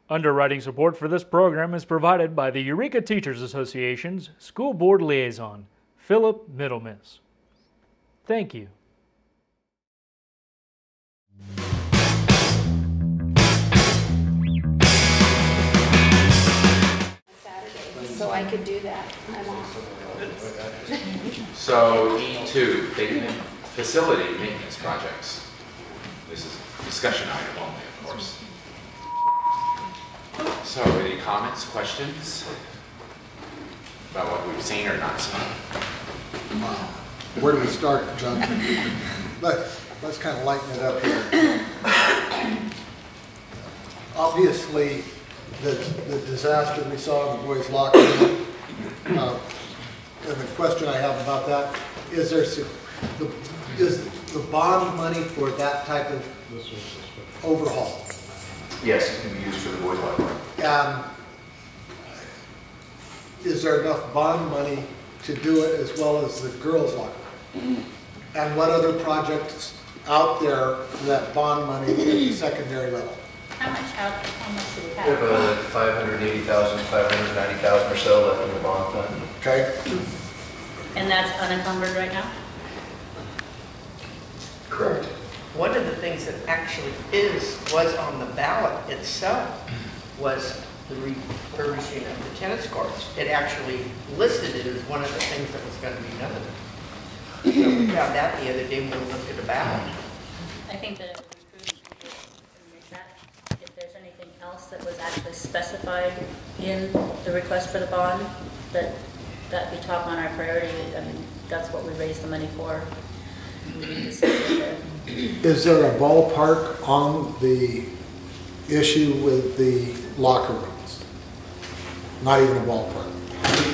Underwriting support for this program is provided by the Eureka Teachers Association's School Board Liaison, Philip Middlemiss. Thank you. Saturday, so I could do that. I'm off. So E2, facility maintenance projects. This is a discussion item only, of course. So any comments, questions about what we've seen or not seen? Where do we start, John? Let's kind of lighten it up here. Obviously, the disaster we saw in the boys' locker room, and the question I have about that is: is the bond money for that type of overhaul? Yes, it can be used for the boys' locker room. Is there enough bond money to do it as well as the girls' locker room? And what other projects out there for that bond money at the secondary level? How much do we We have have? 580,000, 590,000 or so left in the bond fund. Okay. And that's unencumbered right now? Correct. One of the things that actually was on the ballot itself was the refurbishing of the tennis courts. It actually listed it as one of the things that was going to be done. So we found out the other day when we looked at the ballot. I think that it would be prudent to make that, if there's anything else that was actually specified in the request for the bond, that be top on our priority. I mean, that's what we raised the money for. We need to see it there. Is there a ballpark on the issue with the locker rooms? Not even a ballpark.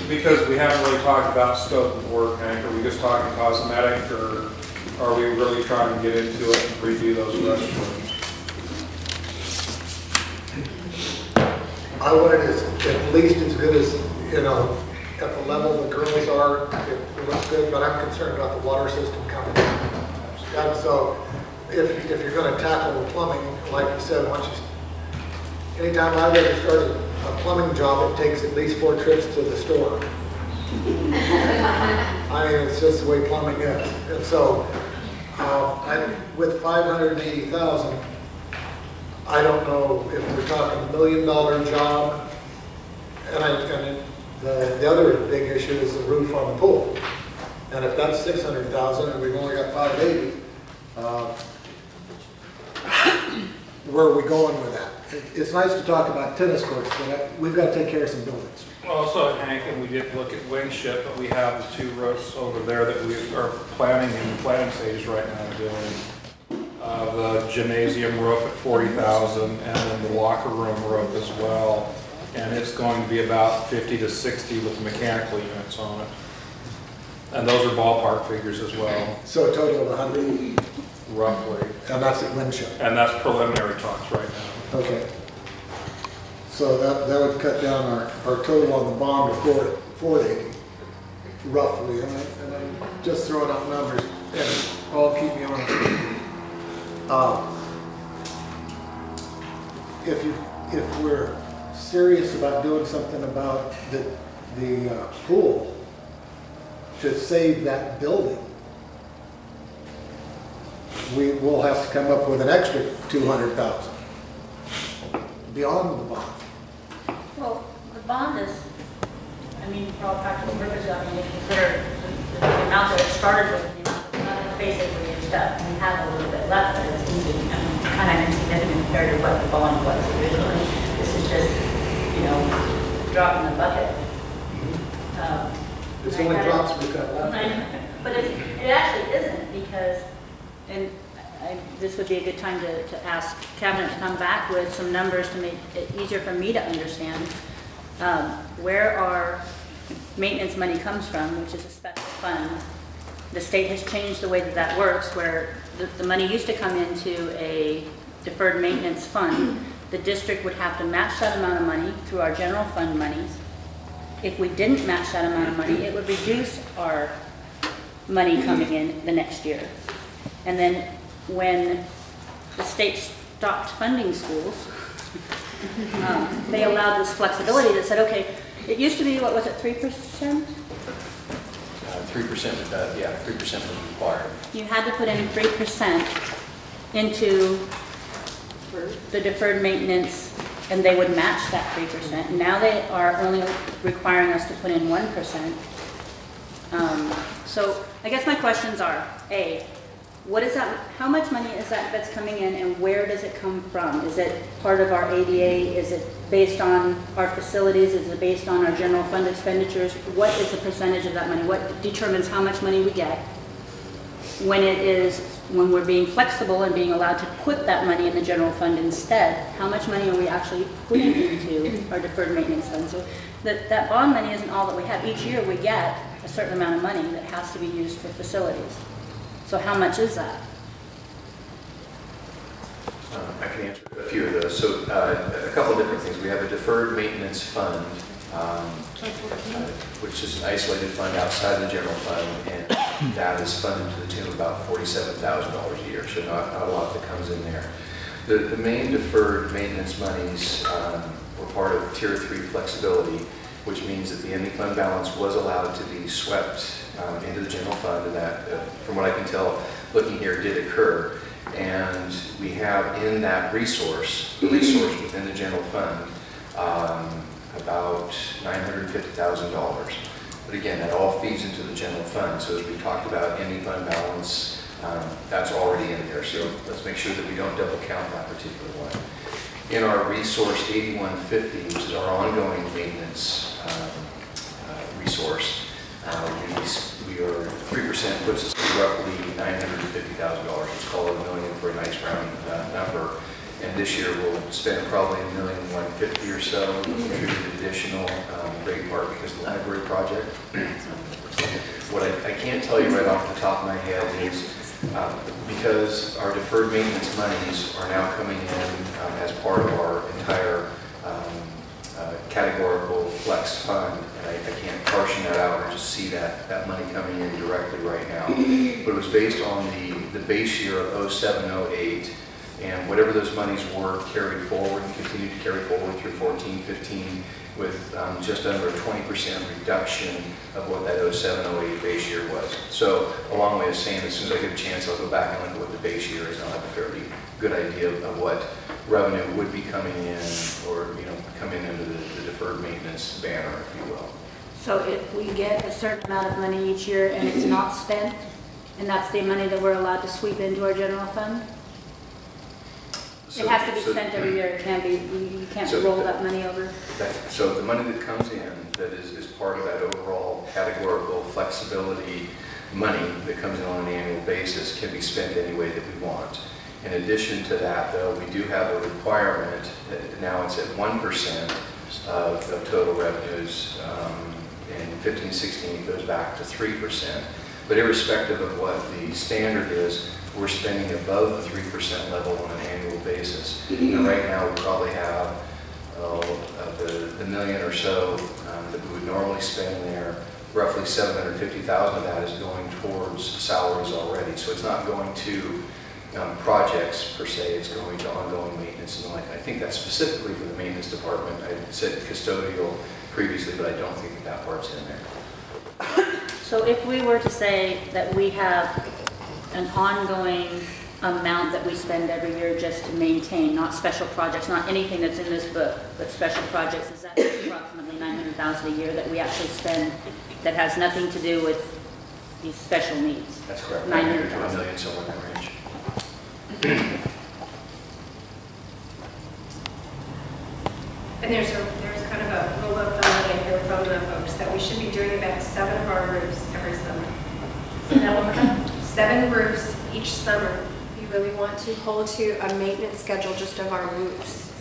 Because we haven't really talked about scope of work, Hank. Are we just talking cosmetic, or are we really trying to get into it and redo those restrooms? I want it at least as good as, at the level the girls are. It looks good, but I'm concerned about the water system coming in. And so if you're going to tackle the plumbing, like you said, anytime I've ever started a plumbing job, it takes at least 4 trips to the store. I mean, it's just the way plumbing is. And so with 580,000, I don't know if we're talking $1 million job. And the other big issue is the roof on the pool. And if that's 600,000 and we've only got 580, where are we going with that? It's nice to talk about tennis courts, but we've got to take care of some buildings. Also, Hank, and we did look at wingship, but we have the 2 roofs over there that we are planning in the planning stage right now doing. The gymnasium roof at 40,000, and then the locker room roof as well. And it's going to be about 50 to 60 with mechanical units on it. And those are ballpark figures as well. So a total of 100? Roughly. And that's at windship? And that's preliminary talks right now. Okay. So that would cut down our total on the bond to 480, roughly. And I'm just throwing out numbers, and Paul, keep me honest. If we're serious about doing something about the pool to save that building, we will have to come up with an extra 200,000 beyond the bond. Well, the bond is, I mean, for all practical purposes, I mean, if you consider the amount that it started with, basically used up. We have a little bit left, but it's kind of insignificant compared to what the bond was originally. This is just, a drop in the bucket. It's only drops we've got left. But it actually isn't, because, and this would be a good time to ask Cabinet to come back with some numbers to make it easier for me to understand where our maintenance money comes from, which is a special fund. The state has changed the way that works, where the money used to come into a deferred maintenance fund. The district would have to match that amount of money through our general fund monies. If we didn't match that amount of money, it would reduce our money coming in the next year. And then when the state stopped funding schools, they allowed this flexibility that said, okay, it used to be, what was it, 3%? 3%, yeah, 3% was required. You had to put in 3% into the deferred maintenance, and they would match that 3%. Now they are only requiring us to put in 1%. So I guess my questions are, A, what is that, how much money is that that's coming in, and where does it come from? Is it part of our ADA? Is it based on our facilities? Is it based on our general fund expenditures? What is the percentage of that money? What determines how much money we get? When we're being flexible and being allowed to put that money in the general fund instead, how much money are we actually putting into our deferred maintenance fund? So that bond money isn't all that we have. Each year we get a certain amount of money that has to be used for facilities. So how much is that? I can answer a few of those. So a couple of different things. We have a deferred maintenance fund, which is an isolated fund outside the general fund, and that is funded to the tune of about $47,000 a year, so not a lot that comes in there. The main deferred maintenance monies were part of Tier 3 flexibility, which means that the ending fund balance was allowed to be swept into the general fund, and that, from what I can tell, looking here, did occur. And we have in that resource within the general fund, about $950,000. But again, that all feeds into the general fund. So as we talked about ending fund balance, that's already in there. So let's make sure that we don't double count that particular one. In our resource 8150, which is our ongoing maintenance resource, we are 3% puts us at roughly $950,000. Let's call it $1 million for a nice round number. And this year we'll spend probably $1,150,000 or so. We'll contribute additional, great part because of the library project. What I can't tell you right off the top of my head is because our deferred maintenance monies are now coming in as part of our entire categorical flex fund, and I can't portion that out or just see that money coming in directly right now. But it was based on the base year of 07-08, and whatever those monies were carried forward and continued to carry forward through 14-15 with just under a 20% reduction of what that 07-08 base year was. So a long way of saying, as soon as I get a chance, I'll go back and look at what the base year is, and I'll have a fairly good idea of what revenue would be coming in, or coming into the deferred maintenance banner, if you will. So if we get a certain amount of money each year and it's not spent, and that's the money that we're allowed to sweep into our general fund? It has to be spent every year. It can't be, you can't roll that money over. So the money that comes in that is part of that overall categorical flexibility money that comes in on an annual basis can be spent any way that we want. In addition to that, though, we do have a requirement that now it's at 1% of total revenues. In 15-16, it goes back to 3%. But irrespective of what the standard is, we're spending above the 3% level on an annual basis. And right now, we probably have the million or so that we would normally spend there. Roughly $750,000 of that is going towards salaries already. So it's not going to projects per se, it's going to ongoing maintenance and the like. I think that's specifically for the maintenance department. I said custodial previously, but I don't think that part's in there. So if we were to say that we have an ongoing amount that we spend every year just to maintain, not special projects, not anything that's in this book, but special projects, is that approximately $900,000 a year that we actually spend that has nothing to do with these special needs? That's correct. 900 to $1 million, somewhere in that range. And there's kind of a rule of thumb that I hear from the folks that we should be doing about 7 of our roofs every summer. 7 roofs each summer. You really want to hold to a maintenance schedule just of our roofs.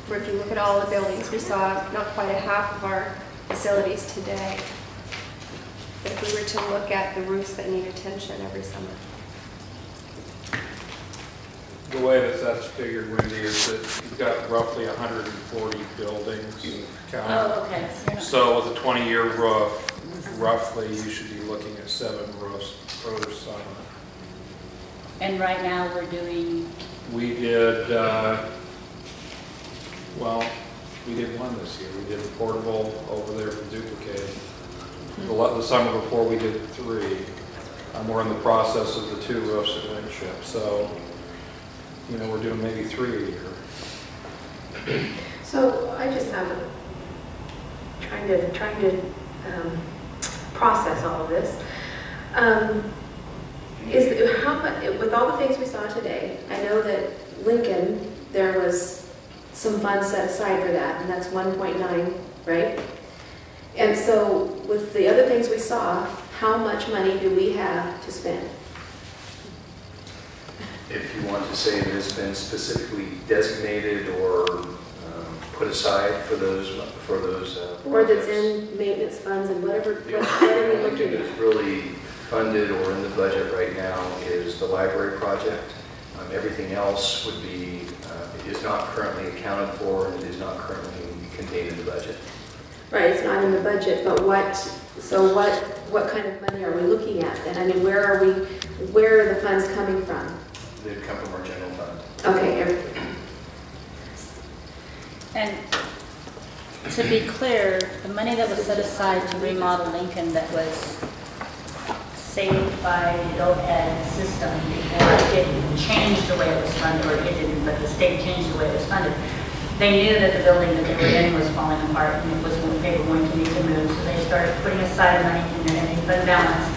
Where if you look at all the buildings, we saw not quite a half of our facilities today. But if we were to look at the roofs that need attention every summer. The way that that's figured, Wendy, is that you've got roughly 140 buildings counted. Oh, okay. So with a 20-year roof, roughly you should be looking at 7 roofs per summer. And right now we're doing, We did, well, We did one this year. We did the portable over there for duplicated. The summer before we did 3. We're in the process of the 2 roofs at Winship. So, you know, we're doing maybe 3 a year. So I just trying to process all of this. Is how much, with all the things we saw today, I know that Lincoln, there was some funds set aside for that, and that's 1.9, right? And so with the other things we saw, how much money do we have to spend? If you want to say it has been specifically designated or put aside for those Or that's in maintenance funds and whatever. The only thing that is really funded or in the budget right now is the library project. Everything else would be, is not currently accounted for and it is not currently contained in the budget. Right, it's not in the budget, but what kind of money are we looking at then? I mean, where are the funds coming from? They come from our general fund. Okay, everything. And to be clear, the money that was set aside to remodel Lincoln that was saved by the OPED system before it changed the way it was funded, or it didn't, but the state changed the way it was funded. They knew that the building that they were in was falling apart and it was they were going to need to move, so they started putting aside money in their ending fund balance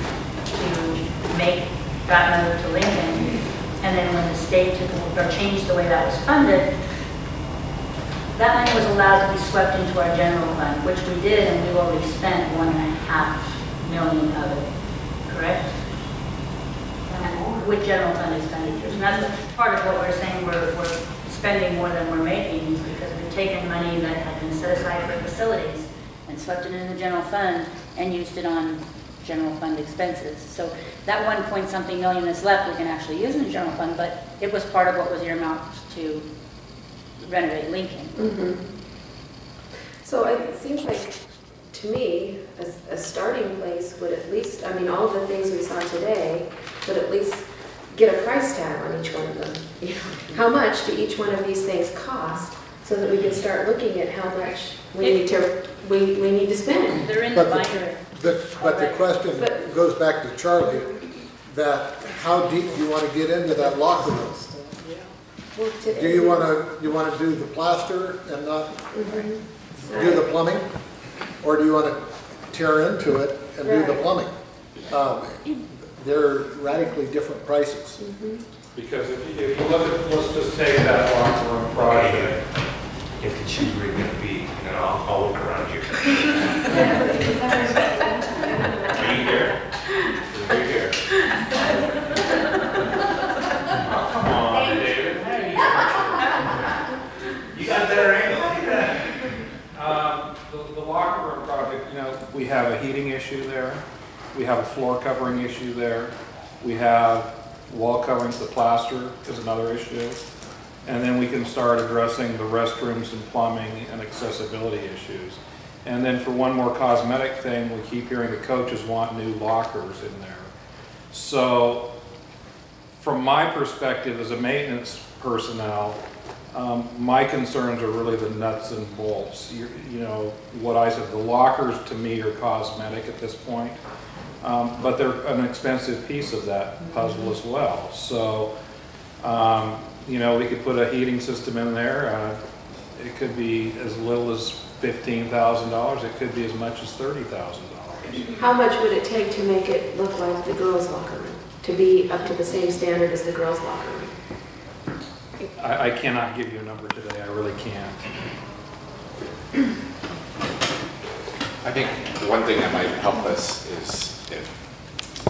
to make that move to Lincoln. And then when the state took or changed the way that was funded, that money was allowed to be swept into our general fund, which we did, and we've already spent $1.5 million of it, correct? With general fund expenditures. And that's part of what we're saying we're spending more than we're making, is because we've taken money that had been set aside for facilities and swept it in the general fund and used it on general fund expenses. So that 1-point-something million that's left we can actually use in the general fund, but it was part of what was earmarked to renovate Lincoln. Mm-hmm. So it seems like, to me, a starting place would at least, I mean, all of the things we saw today would at least get a price tag on each one of them. You know, how much do each one of these things cost, so that we can start looking at how much we need to spend. They're in the binder. But the question goes back to Charlie, that how deep do you want to get into that locker room? Do you want to do the plaster and not do the plumbing? Or do you want to tear into it and do the plumbing? They're radically different prices. Because if you look at, let's just take that locker room project. If the cheaper you're going to be, and I'll look around you. Are you here? Are you here? Oh, come on, David. You got a better angle. The locker room project, you know, we have a heating issue there. We have a floor covering issue there. We have wall coverings, the plaster is another issue. And then we can start addressing the restrooms and plumbing and accessibility issues. And then for one more cosmetic thing, we keep hearing the coaches want new lockers in there. So from my perspective as a maintenance personnel, my concerns are really the nuts and bolts. You know, what I said, the lockers to me are cosmetic at this point, but they're an expensive piece of that puzzle as well. So, you know, we could put a heating system in there. It could be as little as $15,000. It could be as much as $30,000. How much would it take to make it look like the girls' locker room? To be up to the same standard as the girls' locker room? I cannot give you a number today. I really can't. I think one thing that might help us is if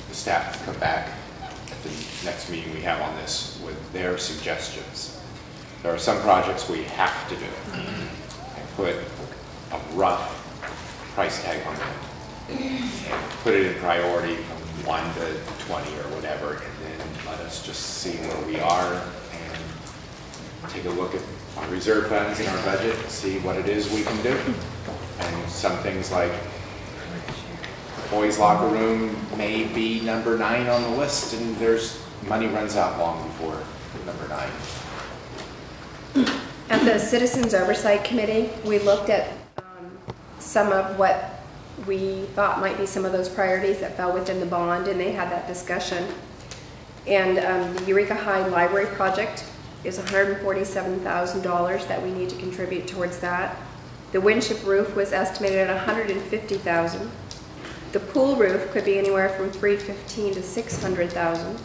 the staff come back at the next meeting we have on this with their suggestions. There are some projects we have to do and put a rough price tag on them and put it in priority from 1 to 20 or whatever, and then let us just see where we are and take a look at our reserve funds in our budget, see what it is we can do. And some things like boys' locker room may be number 9 on the list, and money runs out long before number 9. At the Citizens Oversight Committee, we looked at some of what we thought might be some of those priorities that fell within the bond, and they had that discussion. And the Eureka High Library project is $147,000 that we need to contribute towards that. The Winship roof was estimated at $150,000. The pool roof could be anywhere from $315,000 to $600,000.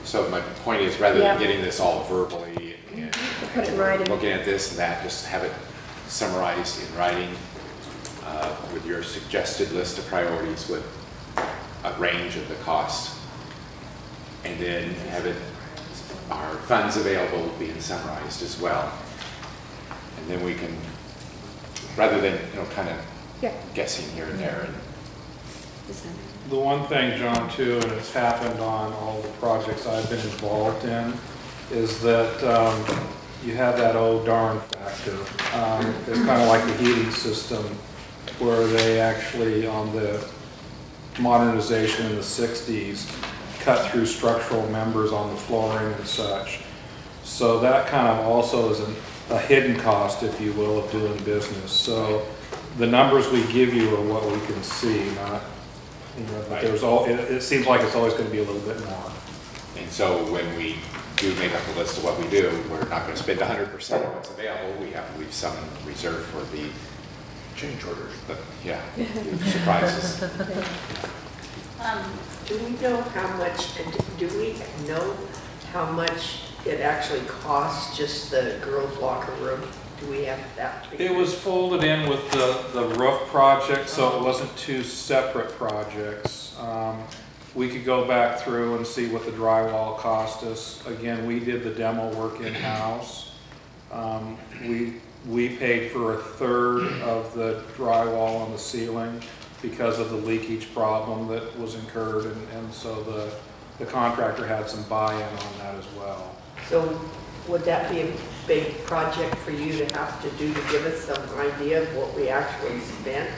So my point is, rather than getting this all verbally and Put it in writing. looking at this and that, just have it summarized in writing with your suggested list of priorities with a range of the cost. And then have it, our funds available being summarized as well. And then we can, rather than, kind of guessing here and there. The one thing, John, too, and it's happened on all the projects I've been involved in, is that you have that oh darn factor. It's kind of like the heating system, where they actually, on the modernization in the 60s, cut through structural members on the flooring and such. So that kind of also is a hidden cost, if you will, of doing business. So the numbers we give you are what we can see, not, but there's it seems like it's always going to be a little bit more. And so when we do make up a list of what we do, we're not going to spend 100% of what's available. We have to leave some in reserve for the change orders, but surprises. Do we know how much, it actually costs, just the girls' locker room? Do we have that? It was folded in with the roof project, so it wasn't two separate projects. We could go back through and see what the drywall cost us. Again, we did the demo work in-house. We paid for a third of the drywall on the ceiling because of the leakage problem that was incurred, and so the contractor had some buy-in on that as well. So would that be a big project for you to have to do to give us some idea of what we actually spent?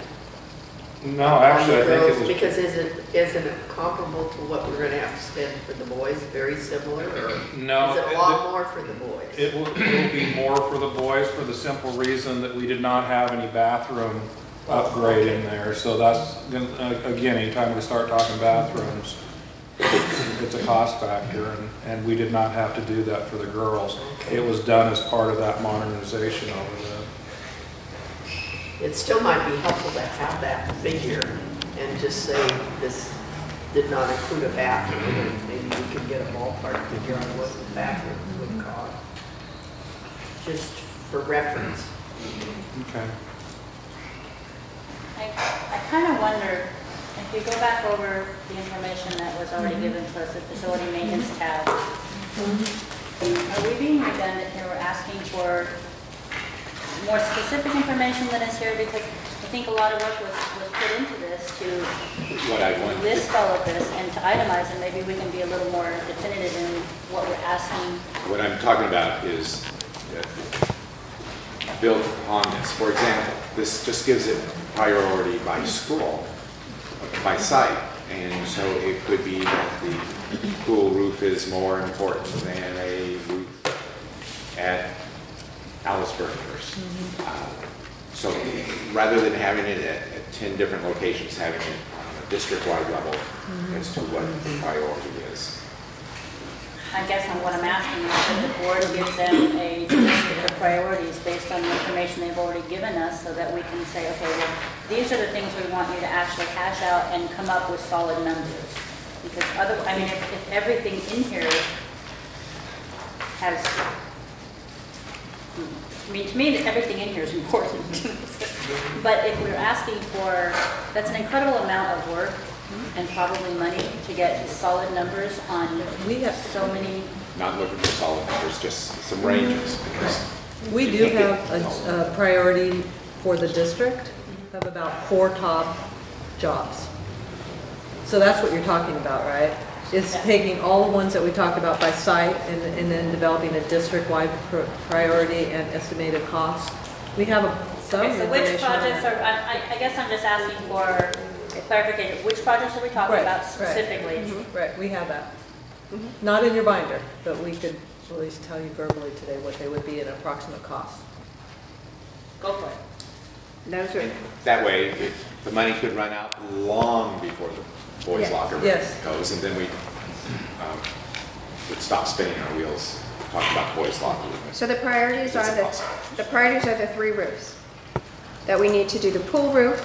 No, actually, I think it was... Because isn't it comparable to what we're going to have to spend for the boys? Very similar? Or no. Is it a lot more for the boys? It will be more for the boys for the simple reason that we did not have any bathroom upgrade in there. So that's, again, anytime we start talking bathrooms, it's a cost factor, and we did not have to do that for the girls. It was done as part of that modernization over there. It still might be helpful to have that figure and just say this did not include a bathroom, and maybe we could get a ballpark figure on what the bathrooms would cost, just for reference. Okay. I kind of wonder, if you go back over the information that was already given to us, the facility maintenance tab, are we being redundant here? We're asking for more specific information than is here, because I think a lot of work was put into this to list all of this and to itemize, and maybe we can be a little more definitive in what we're asking. What I'm talking about is built upon this. For example, this just gives it priority by school, by site, and so it could be that the pool roof is more important than a roof at Aliceburg. So rather than having it at 10 different locations, having it on a district-wide level as to what the priority is. I guess what I'm asking is that the board gives them a list of priorities based on the information they've already given us, so that we can say, okay, well, these are the things we want you to actually hash out and come up with solid numbers. Because if everything in here has, to me, everything in here is important. But if we're asking for, that's an incredible amount of work and probably money to get solid numbers on so many. Not looking for solid numbers, just some ranges. We do have a priority for the district of about 4 top jobs. So that's what you're talking about, right? It's taking all the ones that we talked about by site and then developing a district-wide priority and estimated cost. We have some Okay, so which information on projects that. are, I guess I'm just asking for clarification. Which projects are we talking about specifically? Right, we have that. Not in your binder, but we could at least tell you verbally today what they would be in approximate cost. Go for it. Those are, That way, the money could run out long before the boys' Yeah. locker room Yes. goes, and then we would stop spinning our wheels, talking about the boys' locker room. so the priorities It's are impossible. the priorities are the 3 roofs. That we need to do the pool roof,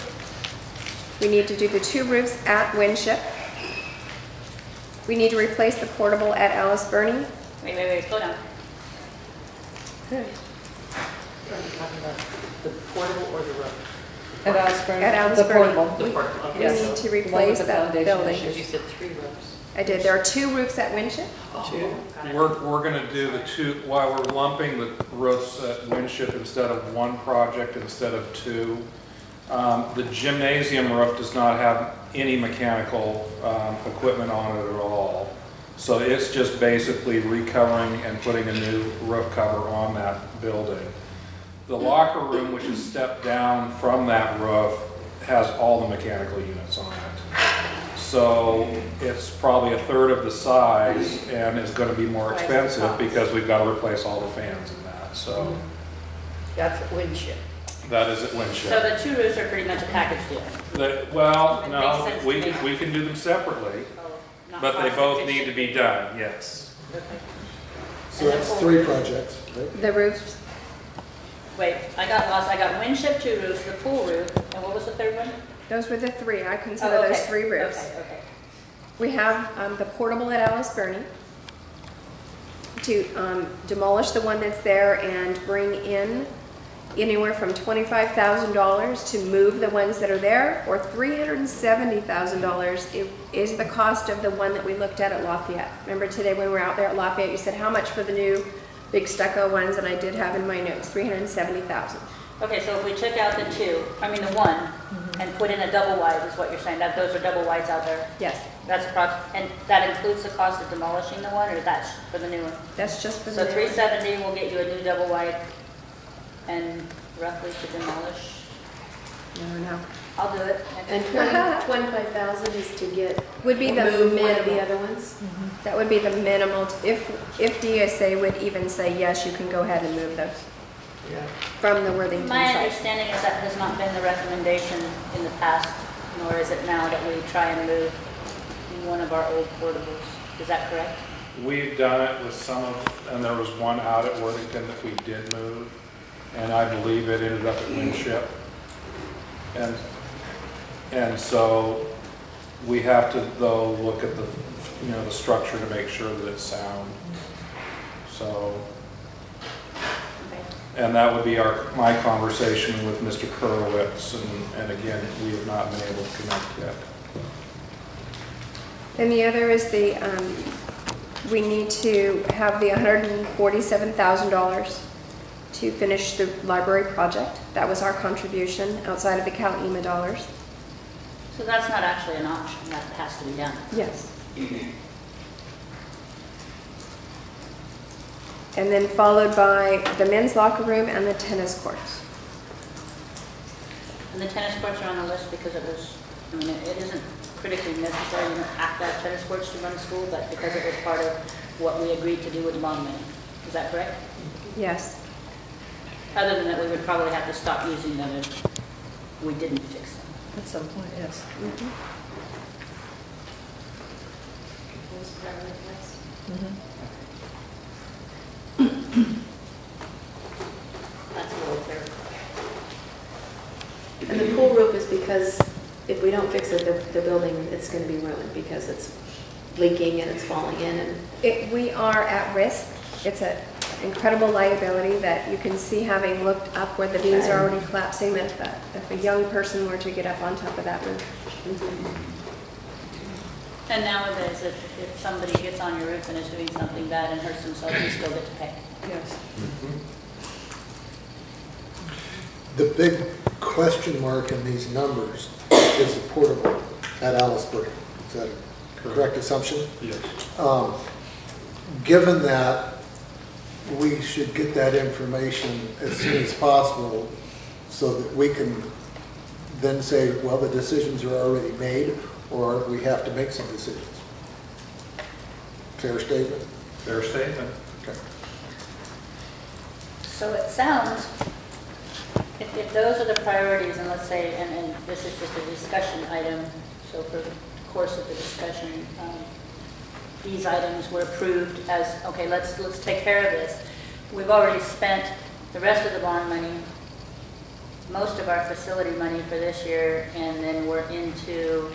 we need to do the 2 roofs at Winship, we need to replace the portable at Alice Burney. Wait, slow down. Are you talking about the portable or the roof? At Alice Burney? At Alice The Burney. portable. The portable, okay. We Yes. need to The one with replace the that foundation building. Because you said 3 roofs. I did. There are 2 roofs at Winship. We're gonna do the 2, while we're lumping the roofs at Winship instead of 1 project instead of 2. The gymnasium roof does not have any mechanical equipment on it at all. So it's just basically recovering and putting a new roof cover on that building. The locker room, which is stepped down from that roof, has all the mechanical units on it. So it's probably a third of the size and is going to be more expensive because we've got to replace all the fans in that. So That's at Winship. that is at So Winship. the 2 roofs are pretty much a package deal. Well, It no, makes sense to me. we can do them separately, Oh, not but they cost both efficient. need to be done, yes. So that's 3 projects, right? The roofs, Wait, I got lost. I got Winship 2 roofs, the pool roof, and what was the third one? those were the 3. I consider Oh, okay. those 3 roofs. Okay. We have the portable at Alice Burney to demolish the one that's there and bring in anywhere from $25,000 to move the ones that are there, or $370,000 is the cost of the one that we looked at Lafayette. Remember today when we were out there at Lafayette, you said how much for the new big stucco ones, and I did have in my notes, $370,000. Okay, so if we took out the 2, I mean the 1, and put in a double wide is what you're saying, that those are double wides out there? Yes, That's and that includes the cost of demolishing the one, or is that for the new one? that's just for So the new one. $370 will get you a new double wide, and roughly to demolish, No. I'll do it. And 25,000 is to get, Would be the move one of the minimal. other ones? That would be the minimal, if DSA would even say, yes, you can go ahead and move those Yeah. from the Worthington My site. understanding is that has not been the recommendation in the past, nor is it now, that we try and move one of our old portables. Is that correct? We've done it with some of, and there was one out at Worthington that we did move, and I believe it ended up at Winship. And so we have to, though, look at the, the structure to make sure that it's sound. So, Okay. and that would be my conversation with Mr. Kurowitz, and again, we have not been able to connect yet. And the other is we need to have the $147,000 to finish the library project. That was our contribution outside of the CalEMA dollars. So that's not actually an option, that has to be done. Yes. And then followed by the men's locker room and the tennis courts. And the tennis courts are on the list because it was, I mean, it isn't critically necessary, you don't have to have tennis courts to run a school, but because it was part of what we agreed to do with the bond money. Is that correct? Yes. Other than that, we would probably have to stop using them if we didn't fix them. At some point, yes. That's a little clearer. And the pool roof is because if we don't fix it, the building, it's going to be ruined because it's leaking and it's falling in and. We are at risk. It's an incredible liability that you can see, having looked up where the beams are already collapsing, that if a young person were to get up on top of that roof. And nowadays, if somebody gets on your roof and is doing something bad and hurts themselves, you still get to pay. Yes. The big question mark in these numbers is the portable at Aliceburg. Is that a correct assumption? Yes. Given that, we should get that information as soon as possible so that we can then say, well, the decisions are already made, or we have to make some decisions. Fair statement? Fair statement. Okay. So it sounds, if those are the priorities, and let's say, and this is just a discussion item, so for the course of the discussion, these items were approved as, okay, let's take care of this. We've already spent the rest of the bond money, most of our facility money for this year, and then we're into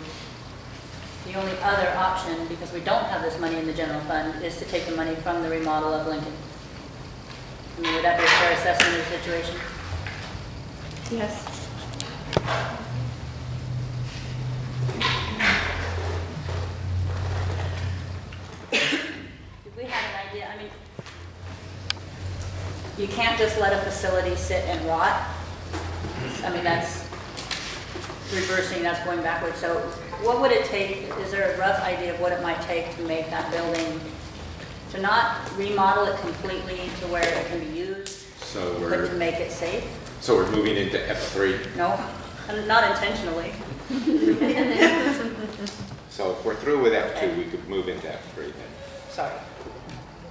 the only other option, because we don't have this money in the general fund, is to take the money from the remodel of Lincoln. I mean, would that be a fair assessment of the situation? Yes. Do we have an idea? I mean, you can't just let a facility sit and rot. I mean, that's reversing, that's going backwards. So what would it take, is there a rough idea of what it might take to make that building, to not remodel it completely to where it can be used, So but to we're, make it safe? so we're moving into F3. No, not intentionally. So if we're through with F2, we could move into F3 then. Sorry.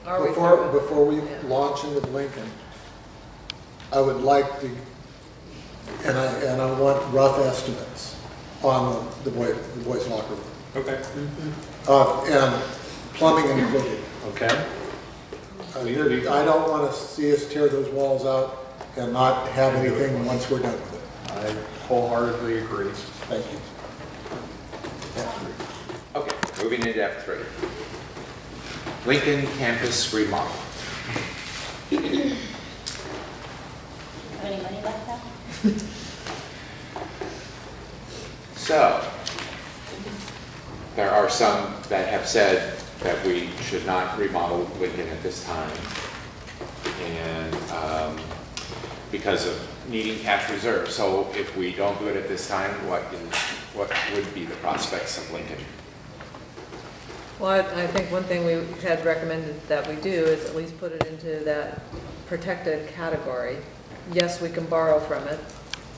Are we through? Before we launch into Lincoln, I would like to, and I want rough estimates on the boys' locker room. Okay. And plumbing included. Okay. I don't want to see us tear those walls out and not have anything once we're done with it. I wholeheartedly agree. Thank you. Okay, moving into F3. Lincoln campus remodel. Have any money left now? So, there are some that have said that we should not remodel Lincoln at this time, and because of needing cash reserve. So if we don't do it at this time, what would be the prospects of Lincoln? Well, I think one thing we had recommended that we do is at least put it into that protected category. Yes, we can borrow from it,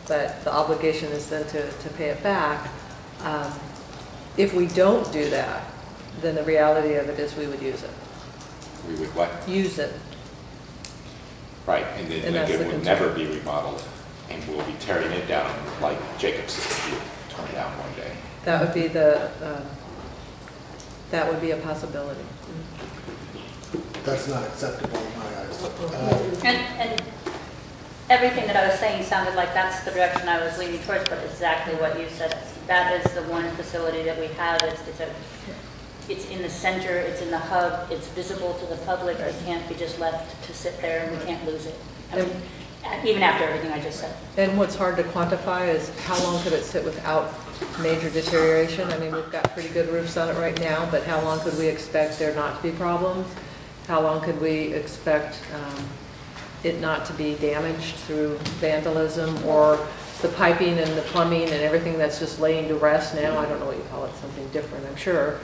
but the obligation is then to pay it back. If we don't do that, then the reality of it is we would use it. We would what? Use it. Right, and then And that's Lincoln the would concern. never be remodeled, and we'll be tearing it down like Jacobs is going to be torn down one day. That would be that would be a possibility. That's not acceptable in my eyes. And everything that I was saying sounded like that's the direction I was leaning towards, but exactly what you said. That is the one facility that we have. It's in the center, it's in the hub, it's visible to the public. It can't be just left to sit there, and we can't lose it. I mean, even after everything I just said. And what's hard to quantify is how long could it sit without major deterioration? I mean, we've got pretty good roofs on it right now, but how long could we expect there not to be problems? How long could we expect it not to be damaged through vandalism, or the piping and the plumbing and everything that's just laying to rest now? I don't know what you call it, something different, I'm sure.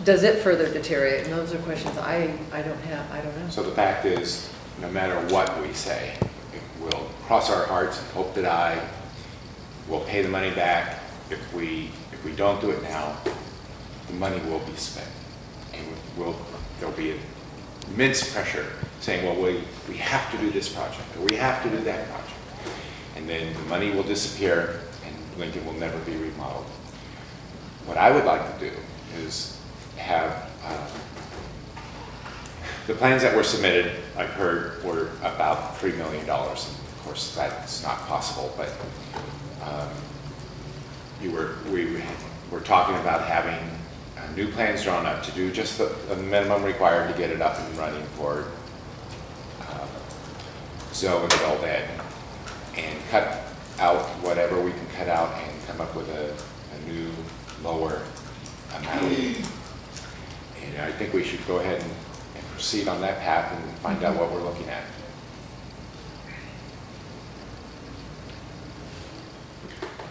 Does it further deteriorate? And those are questions I don't know. So the fact is, no matter what we say, we'll cross our hearts and hope to die. We'll pay the money back. If we don't do it now, the money will be spent, and there'll be immense pressure saying, well, we have to do this project, or we have to do that project, and then the money will disappear, and Lincoln will never be remodeled. What I would like to do is have the plans that were submitted, I've heard, were about $3 million. Of course, that's not possible, but we were talking about having new plans drawn up to do just the minimum required to get it up and running for Zoe and adult ed, and cut out whatever we can cut out and come up with a new lower amount. And I think we should go ahead and proceed on that path and find out what we're looking at.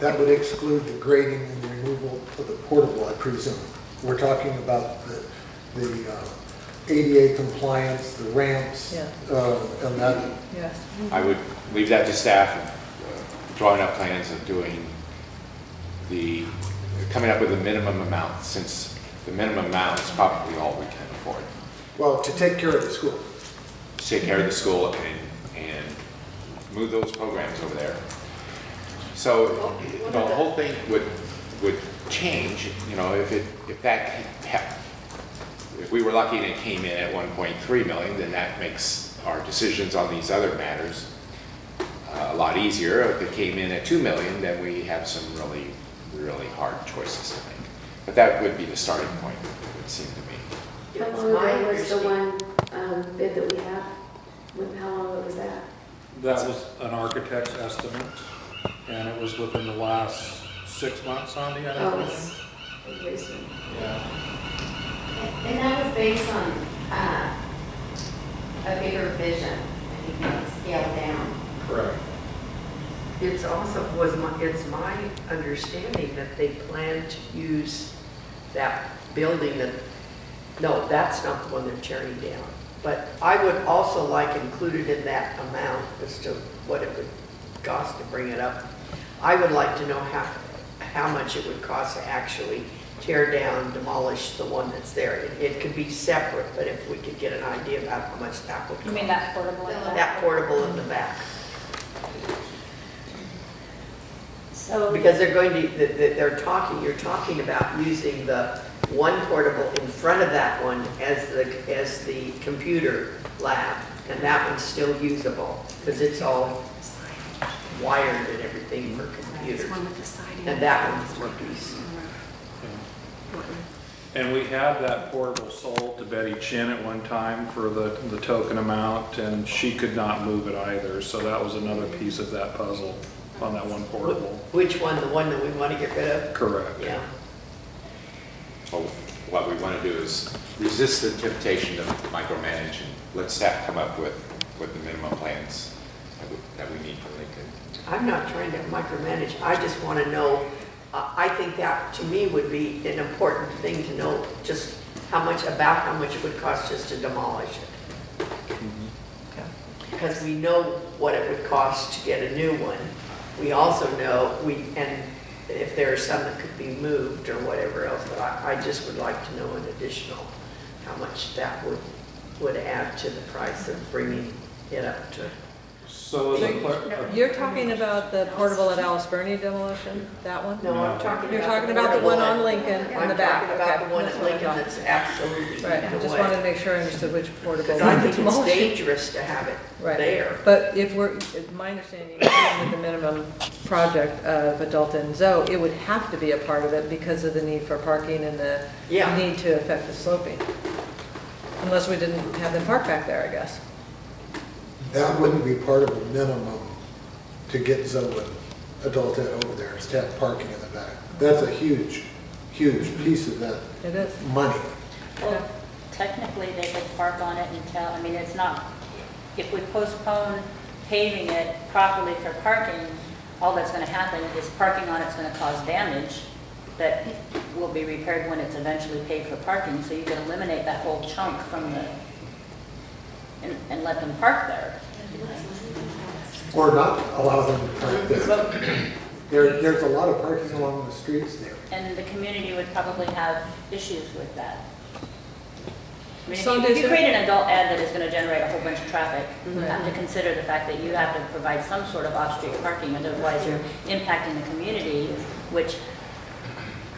That would exclude the grading and the removal of the portable, I presume. We're talking about the ADA compliance, the ramps, Yeah. And that. Yes. I would leave that to staff, drawing up plans of coming up with a minimum amount, since the minimum amount is probably all we can for it. Well, to take care of the school. To take care of the school and move those programs over there. So the whole thing would change, you know, if we were lucky and it came in at 1.3 million, then that makes our decisions on these other matters a lot easier. If it came in at 2 million, then we have some really, really hard choices to make. But that would be the starting point, it would seem to me. How long ago was the one bid that we have? How long ago was that? That was an architect's estimate, and it was within the last 6 months, Sandy, I Oh, think. it's recent. Yeah. And that was based on a bigger vision, I think, scaled down. Correct. It's also, it's my understanding that they plan to use that building that, no, that's not the one they're tearing down. But I would also like included in that amount as to what it would cost to bring it up. I would like to know how much it would cost to actually tear down, demolish the one that's there. It could be separate, but if we could get an idea about how much that would cost. You mean that portable? That portable in the back. So. Because they're going to, you're talking about using the one portable in front of that one as the computer lab, and that one's still usable, because it's all wired and everything for computers. And that one's more piece. And we had that portable sold to Betty Chin at one time for the token amount, and she could not move it either, so that was another piece of that puzzle on that one portable. Which one? The one that we want to get rid of? Correct. Yeah. Well, what we want to do is resist the temptation to micromanage and let staff come up with the minimum plans that we need for Lincoln. I'm not trying to micromanage. I just want to know, I think that to me would be an important thing to know, just how much it would cost just to demolish it. Because we know what it would cost to get a new one. We also know, and if there are some that could be moved or whatever else, but I just would like to know an additional, how much that would add to the price of bringing it up to. So You're talking about the portable at Alice Burney demolition, that one? No, I'm talking about. You're talking about the one on Lincoln in the back. I'm talking about Okay. the one at Lincoln that's absolutely Right, I just wanted to make sure I understood which portable. Because I think it's demolition. dangerous to have it Right. there. But if my understanding, even with the minimum project of adult and Zoe, it would have to be a part of it because of the need for parking and the Yeah. need to affect the sloping. Unless we didn't have them park back there, I guess. That wouldn't be part of a minimum to get Zoe and adult ed over there, is to have parking in the back. That's a huge, huge piece of that It is. money. Well, technically, they could park on it until, I mean, it's not, if we postpone paving it properly for parking, all that's going to happen is parking on it's going to cause damage that will be repaired when it's eventually paid for parking. So you can eliminate that whole chunk from the, and let them park there. Or not allow them to park there. There's a lot of parking along the streets there. And the community would probably have issues with that. I mean, So if you create an adult ed that is going to generate a whole bunch of traffic, you Right. have to consider the fact that you have to provide some sort of off-street parking, otherwise you're impacting the community, which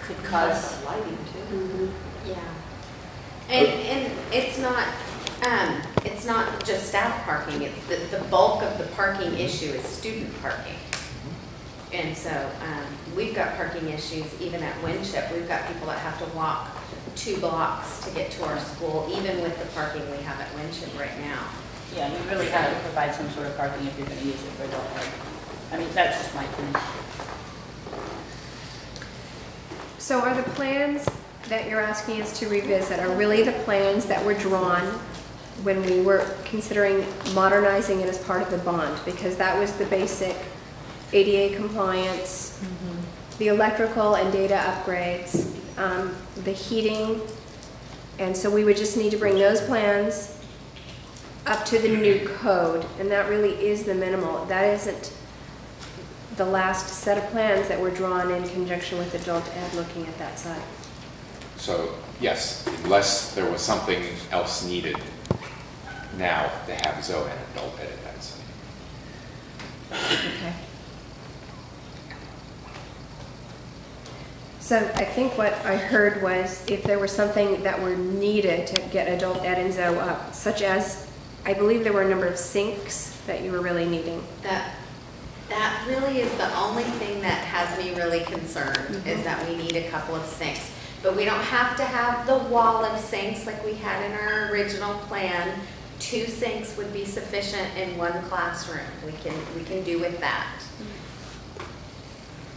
could cause. Lighting too. Yeah. And it's not just staff parking, it's the bulk of the parking issue is student parking. And so, we've got parking issues even at Winship. We've got people that have to walk 2 blocks to get to our school, even with the parking we have at Winship right now. Yeah, you really have to provide some sort of parking if you're going to use it for adult ed. I mean, that's just my opinion. So are the plans that you're asking us to revisit are really the plans that were drawn when we were considering modernizing it as part of the bond? Because that was the basic ADA compliance, the electrical and data upgrades, the heating. And so we would just need to bring those plans up to the new code. And that really is the minimal. That isn't the last set of plans that were drawn in conjunction with adult ed looking at that site. So Yes, unless there was something else needed now to have Zoe and adult ed at that site. Okay. So I think what I heard was if there was something that were needed to get adult ed and Zoe up, such as, I believe there were a number of sinks that you were really needing. That really is the only thing that has me really concerned, is that we need a couple of sinks. But we don't have to have the wall of sinks like we had in our original plan. 2 sinks would be sufficient in 1 classroom. We can do with that.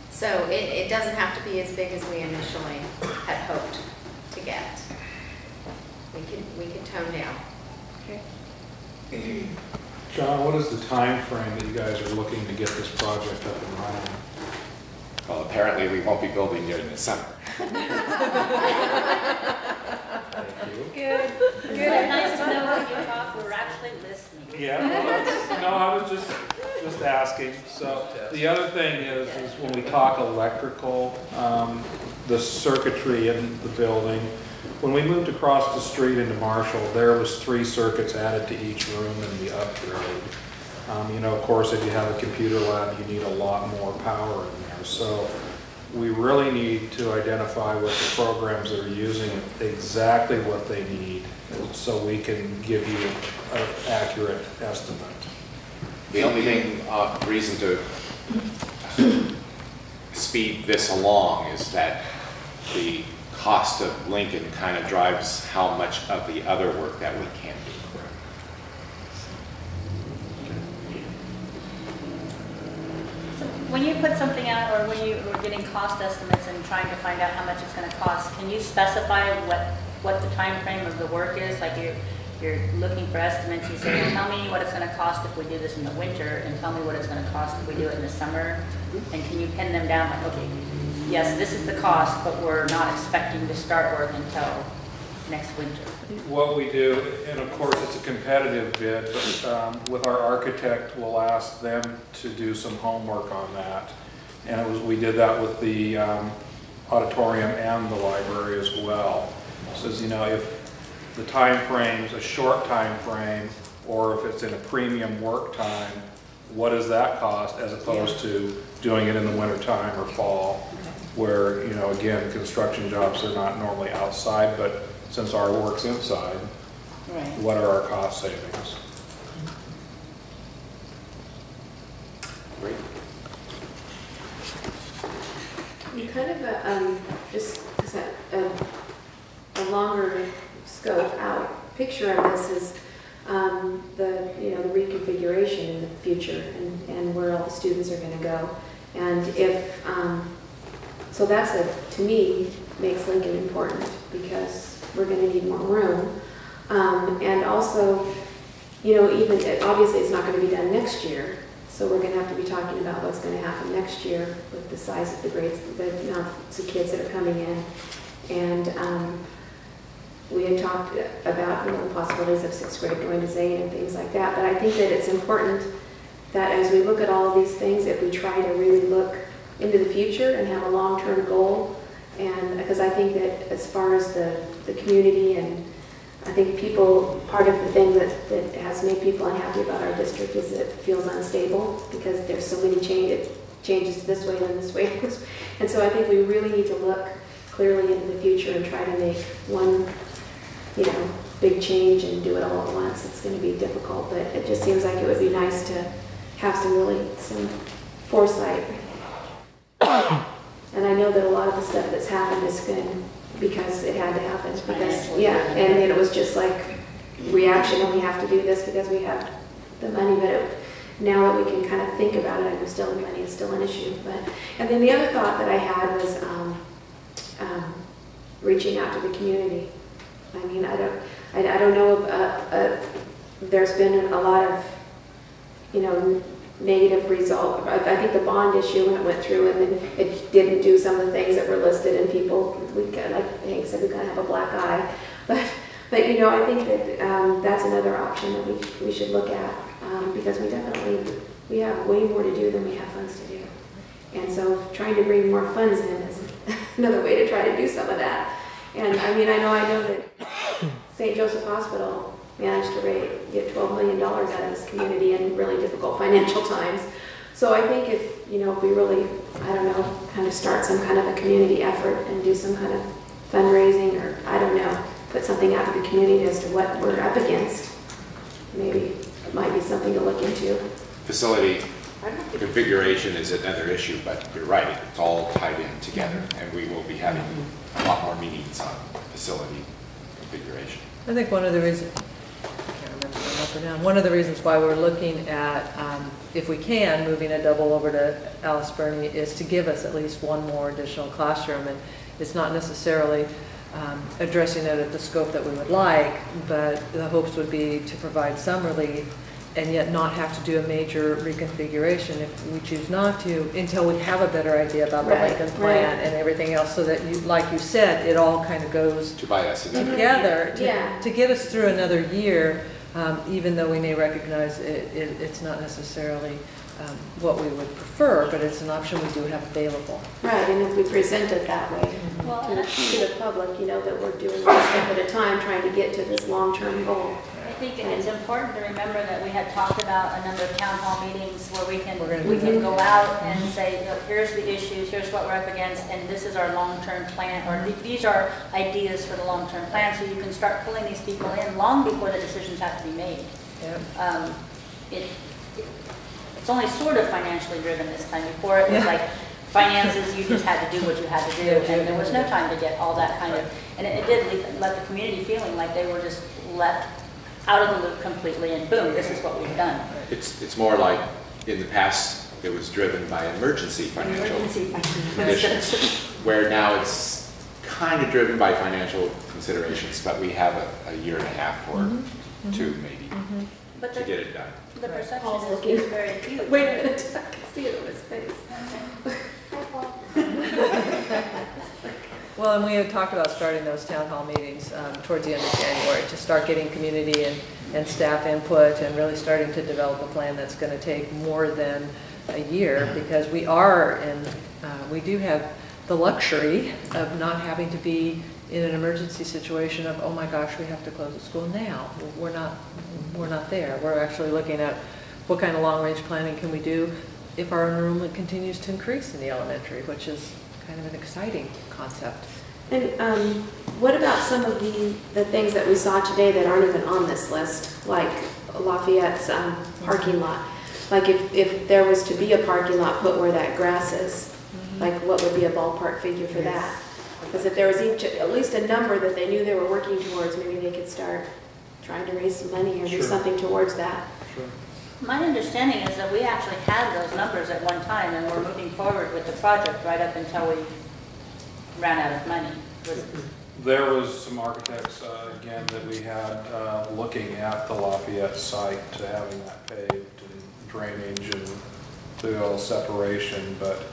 So it doesn't have to be as big as we initially had hoped to get. We can tone down. Okay. John, what is the time frame that you guys are looking to get this project up and running? Well, apparently we won't be building during the summer. Good. It's nice to know what you thought. We're actually listening. Yeah, no, I was just asking. So the other thing is when we talk electrical, the circuitry in the building, when we moved across the street into Marshall, there was 3 circuits added to each room in the upgrade. You know, of course, if you have a computer lab, you need a lot more power in there. So we really need to identify with the programs that are using it exactly what they need, so we can give you an accurate estimate. The only reason to speed this along is that the cost of Lincoln kind of drives how much of the other work that we can do. When you put something out, or when you were getting cost estimates and trying to find out how much it's going to cost, can you specify what the time frame of the work is? Like you're looking for estimates, you say, well, tell me what it's going to cost if we do this in the winter, and tell me what it's going to cost if we do it in the summer. And can you pin them down like, okay, yes, this is the cost, but we're not expecting to start work until next winter? What we do, and of course it's a competitive bid, but with our architect, we'll ask them to do some homework on that. And we did that with the auditorium and the library as well. Says, you know, if the time frame's a short time frame, or if it's in a premium work time, what does that cost as opposed to doing it in the winter time or fall, where, you know, again, construction jobs are not normally outside, but since our work's inside, what are our cost savings? Great. Kind of just a longer scope out picture of this is the reconfiguration in the future and where all the students are going to go. And if so, to me makes Lincoln important because we're going to need more room. And also, you know, even obviously it's not going to be done next year. So we're going to have to be talking about what's going to happen next year with the size of the grades, the amounts of kids that are coming in. And we had talked about, you know, the possibilities of 6th grade going to Zane and things like that. But I think that it's important that as we look at all of these things, if we try to really look into the future and have a long-term goal, and because I think that as far as the community, and I think part of the thing that has made people unhappy about our district is it feels unstable because there's so many changes this way and this way. And so I think we really need to look clearly into the future and try to make one, you know, big change and do it all at once. It's going to be difficult, but it just seems like it would be nice to have some foresight. And I know that a lot of the stuff that's happened is good because it had to happen. Because, and then it was just like reaction, and we have to do this because we have the money. But now that we can kind of think about it, and still the money is still an issue. And then the other thought that I had was reaching out to the community. I mean, I don't know. There's been a lot of, you know, negative result. I think the bond issue when it went through, and then it didn't do some of the things that were listed, and people, like Hank said, we kind of have a black eye. But you know, I think that that's another option that we should look at because we have way more to do than we have funds to do, and so trying to bring more funds in is another way to try to do some of that. And I mean, I know that St. Joseph Hospital managed to get $12 million out of this community in really difficult financial times. So I think if we really, I don't know, kind of start some kind of a community effort and do some kind of fundraising, or I don't know, put something out to the community as to what we're up against, maybe it might be something to look into. Facility configuration is another issue, but you're right, it's all tied in together, and we will be having a lot more meetings on facility configuration. I think one of the reasons, I can't remember if I'm up or down, one of the reasons why we're looking at, if we can, moving a double over to Alice Burney is to give us at least one more additional classroom. And it's not necessarily addressing it at the scope that we would like, but the hopes would be to provide some relief and yet not have to do a major reconfiguration if we choose not to, until we have a better idea about the Lincoln plan and everything else, so that, like you said, it all kind of goes together to get us through another year, even though we may recognize it's not necessarily what we would prefer, but it's an option we do have available. Right, and if we present it that way to the public, that we're doing one step at a time, trying to get to this long-term goal. I think it's important to remember that we had talked about a number of town hall meetings where we can go out and say, here's the issues, here's what we're up against, and this is our long-term plan, or these are ideas for the long-term plan, so you can start pulling these people in long before the decisions have to be made. Yep. It's only sort of financially driven this time. Before it was like finances, you just had to do what you had to do, and there was no time to get all that kind of, and it did let the community feeling like they were just left out of the loop completely, and boom, this is what we've done. It's more like in the past it was driven by emergency financial conditions, where now it's kind of driven by financial considerations, but we have a year and a half or two maybe to get it done. The perception is very huge. Wait a minute, I can see it on his face. Well, and we had talked about starting those town hall meetings towards the end of January to start getting community and staff input and really starting to develop a plan that's going to take more than a year, because we do have the luxury of not having to be in an emergency situation of, oh my gosh, we have to close the school now. We're not there. We're actually looking at what kind of long-range planning can we do if our enrollment continues to increase in the elementary, which is kind of an exciting concept. And what about some of the things that we saw today that aren't even on this list, like Lafayette's parking lot? Like if there was to be a parking lot put where that grass is, like what would be a ballpark figure for that? Because if there was at least a number that they knew they were working towards, maybe they could start trying to raise some money or do something towards that. My understanding is that we actually had those numbers at one time, and we're moving forward with the project right up until we ran out of money. There was some architects, again, that we had looking at the Lafayette site to having that paved and drainage and soil separation, but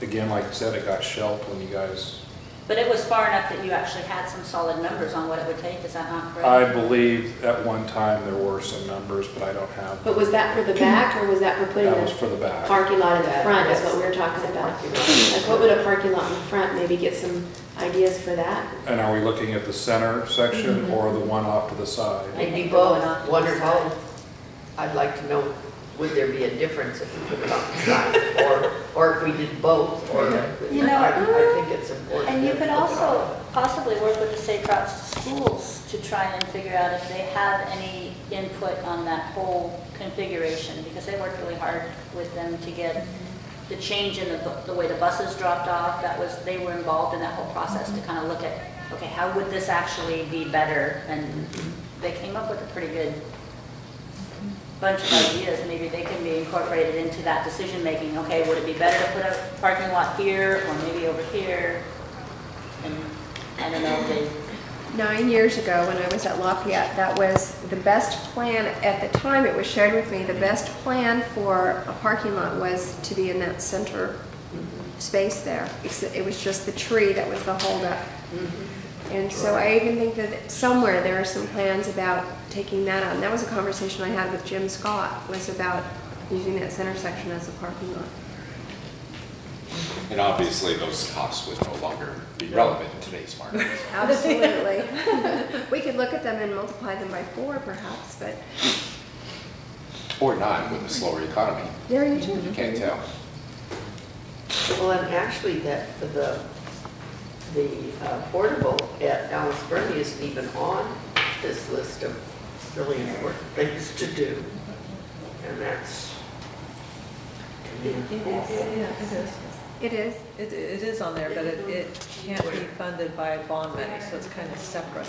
again, like I said, it got shelved when you guys... But it was far enough that you actually had some solid numbers on what it would take, is that not correct? I believe at one time there were some numbers, but I don't have them. But was that for the back, or was that for putting that was for the back. Parking lot in the front, is what we were talking about? Like what would a parking lot in the front, maybe get some ideas for that? And are we looking at the center section or the one off to the side? Maybe both, one or both. I'd like to know, would there be a difference if we put it on the side, or if we did both, or, I think it's important. And you could also possibly work with the Safe Routes Schools to try and figure out if they have any input on that whole configuration, because they worked really hard with them to get the change in the way the buses dropped off. They were involved in that whole process to kind of look at, okay, how would this actually be better? And they came up with a pretty good bunch of ideas. Maybe they can be incorporated into that decision making. Okay, would it be better to put a parking lot here or maybe over here? And I don't know if they... 9 years ago when I was at Lafayette, that was the best plan. At the time it was shared with me, the best plan for a parking lot was to be in that center space there. It was just the tree that was the holdup. And so I even think that somewhere there are some plans about taking that out. And that was a conversation I had with Jim Scott, was about using that center section as a parking lot. And obviously, those costs would no longer be relevant in today's market. Absolutely. We could look at them and multiply them by 4 perhaps, but Or not with a slower economy. there you go. You can't tell. Well, and actually that, the portable at Alice Burney isn't even on this list of really important things to do. And that's. Yeah, it is. It is. It is on there, but it can't be funded by bond money, so it's kind of separate.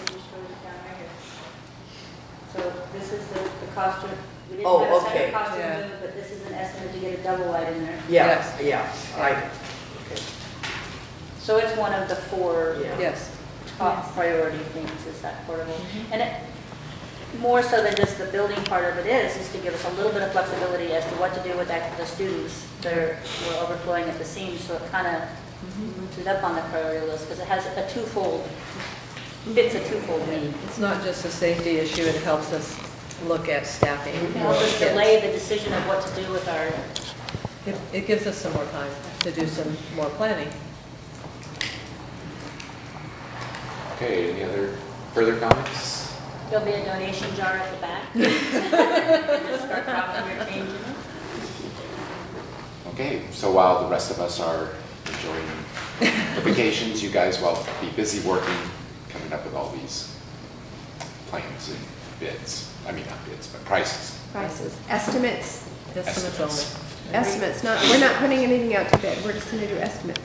So this is the cost of, we didn't Oh, have a separate okay. cost to Yeah. remove, but this is an estimate to get a double wide in there. Yeah, Yes. okay. So it's one of the 4 Yeah. Yes. top priority things is that portable. And it, more so than just the building part of it is to give us a little bit of flexibility as to what to do with that, the students. We're overflowing at the seams, so it kind of moves it up on the priority list because it has a twofold, fits a twofold need. It's not just a safety issue, it helps us look at staffing. It for helps us kids. delay the decision of what to do with our, It gives us some more time to do some more planning. Okay, any other further comments? there'll be a donation jar at the back. Just start dropping your change in it. Okay, so while the rest of us are enjoying the vacations, you guys will be busy working, coming up with all these plans and bids. I mean, not bids, but prices. Prices, estimates, Estimates only. estimates, we're not putting anything out to bid, we're just gonna do estimates.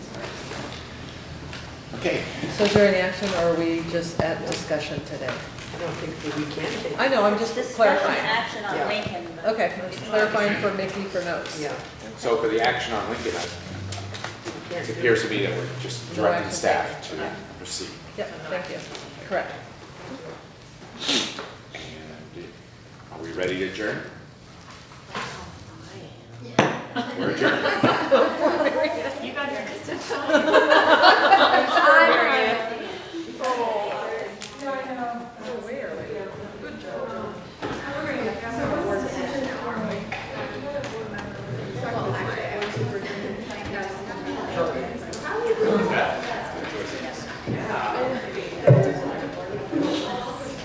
Okay, So is there any action, or are we just at discussion today? I don't think that we can take. I know, I'm just Discussion clarifying. action on Yeah. Lincoln. but- Okay, just clarifying for Mickey for notes. Yeah. so for the action on Lincoln, it appears to me that we're just No directing action staff to taken. proceed. Yep, thank you. Correct. And are we ready to adjourn? We're adjourned. You got your distance.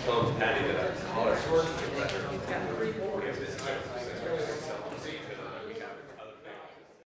Told Patty that a collar short.